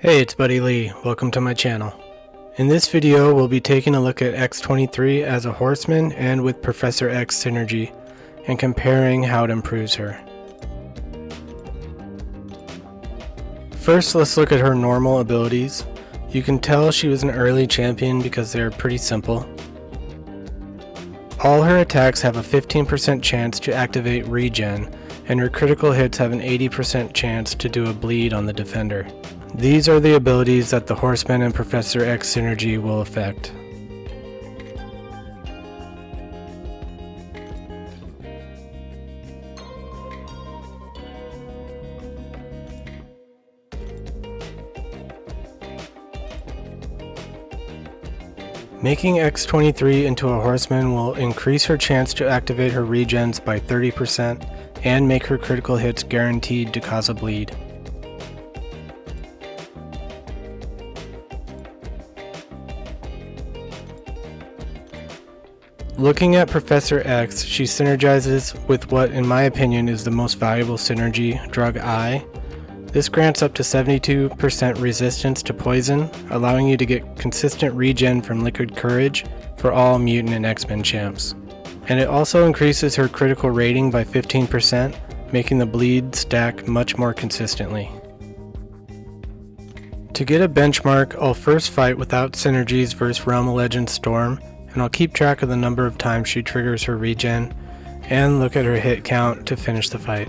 Hey, it's Buddy Lee. Welcome to my channel. In this video, we'll be taking a look at X-23 as a horseman and with Professor X synergy, and comparing how it improves her. First, let's look at her normal abilities. You can tell she was an early champion because they're pretty simple. All her attacks have a 15% chance to activate Regen, and her critical hits have an 80% chance to do a bleed on the defender. These are the abilities that the Horseman and Professor X synergy will affect. Making X-23 into a horseman will increase her chance to activate her regens by 30% and make her critical hits guaranteed to cause a bleed. Looking at Professor X, she synergizes with what in my opinion is the most valuable synergy, Drug I. This grants up to 72% resistance to poison, allowing you to get consistent regen from Liquid Courage for all Mutant and X-Men champs. And it also increases her critical rating by 15%, making the bleed stack much more consistently. To get a benchmark, I'll first fight without synergies versus Realm of Legends Storm, and I'll keep track of the number of times she triggers her regen, and look at her hit count to finish the fight.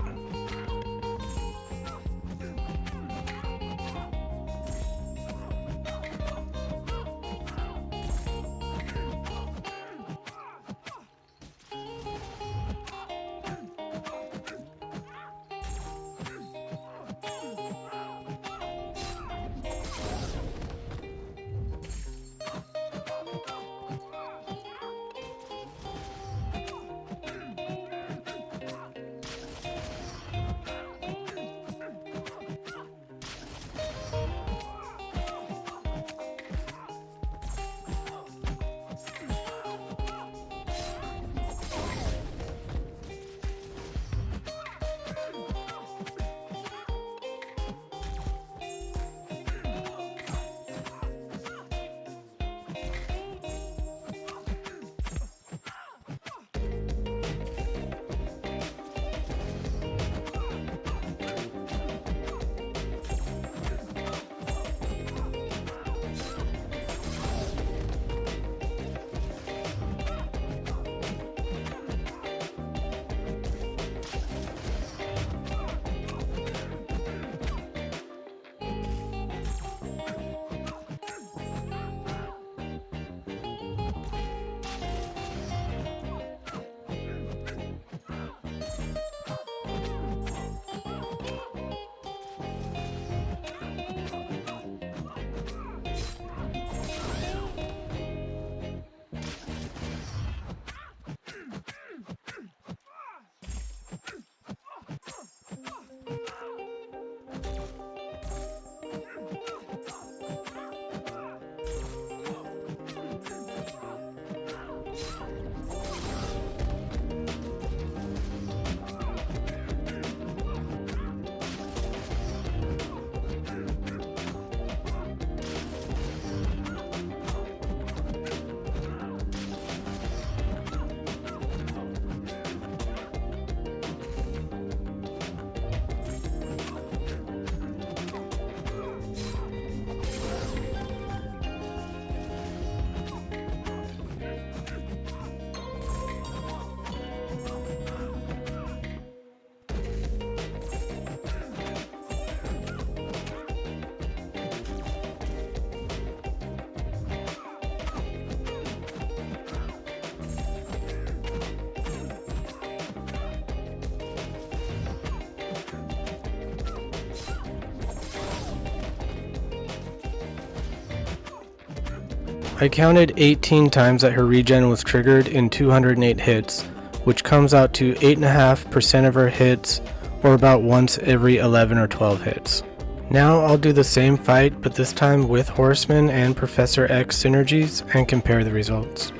I counted 18 times that her regen was triggered in 208 hits, which comes out to 8.5% of her hits, or about once every 11 or 12 hits. Now I'll do the same fight, but this time with Horseman and Professor X synergies, and compare the results.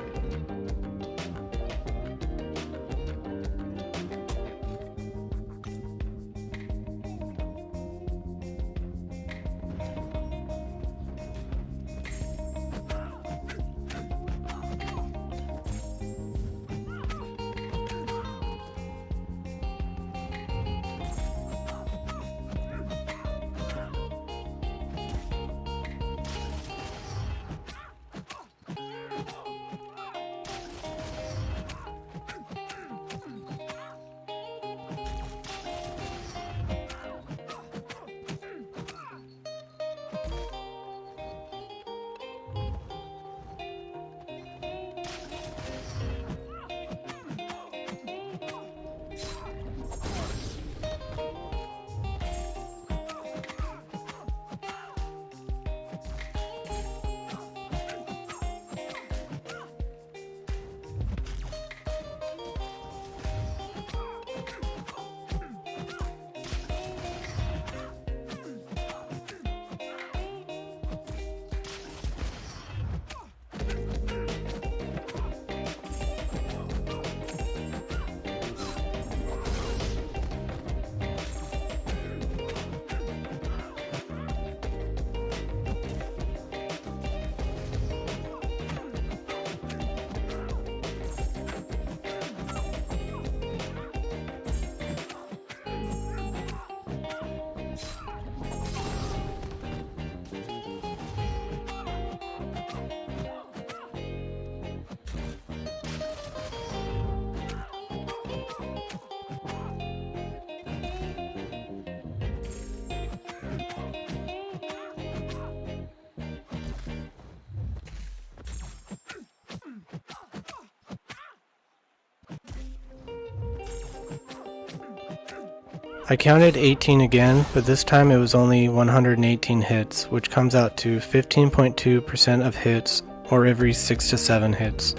I counted 18 again, but this time it was only 118 hits, which comes out to 15.2% of hits, or every 6 to 7 hits.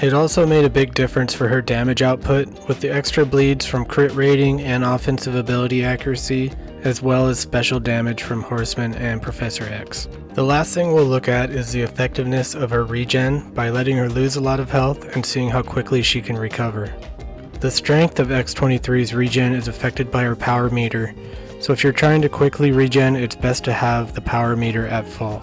It also made a big difference for her damage output, with the extra bleeds from crit rating and offensive ability accuracy, as well as special damage from Horseman and Professor X. The last thing we'll look at is the effectiveness of her regen by letting her lose a lot of health and seeing how quickly she can recover. The strength of X-23's regen is affected by her power meter, so if you're trying to quickly regen, it's best to have the power meter at full.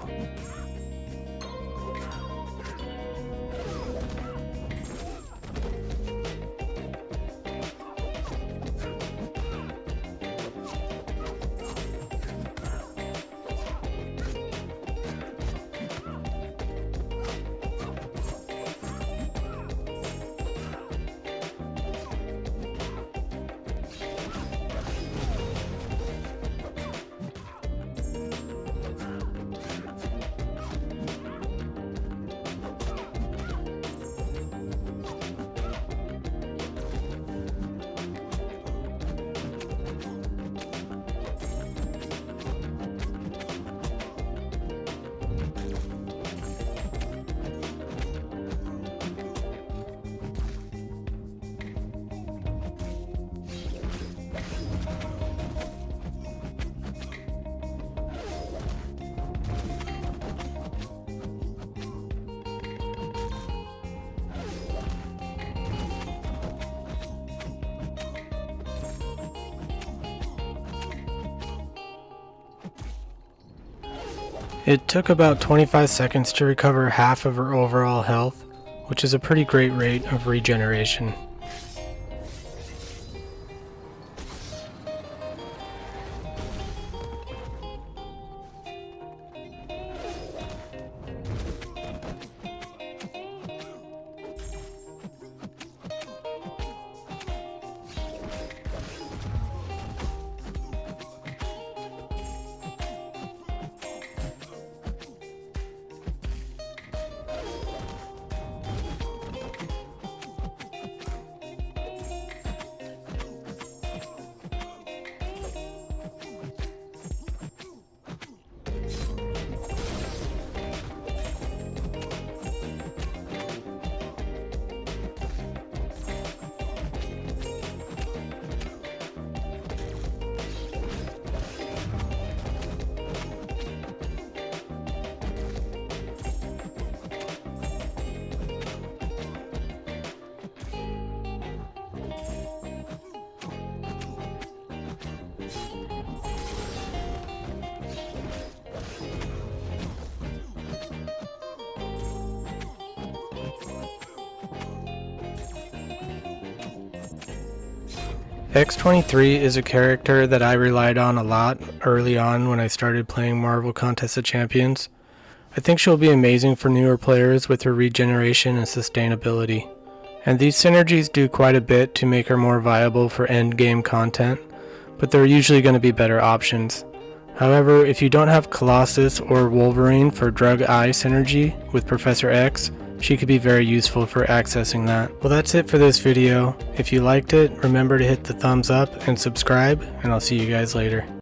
It took about 25 seconds to recover half of her overall health, which is a pretty great rate of regeneration. X-23 is a character that I relied on a lot early on when I started playing Marvel Contest of Champions. I think she'll be amazing for newer players with her regeneration and sustainability. And these synergies do quite a bit to make her more viable for endgame content, but there are usually going to be better options. However, if you don't have Colossus or Wolverine for Drug Eye synergy with Professor X, she could be very useful for accessing that. Well, that's it for this video. If you liked it, remember to hit the thumbs up and subscribe, and I'll see you guys later.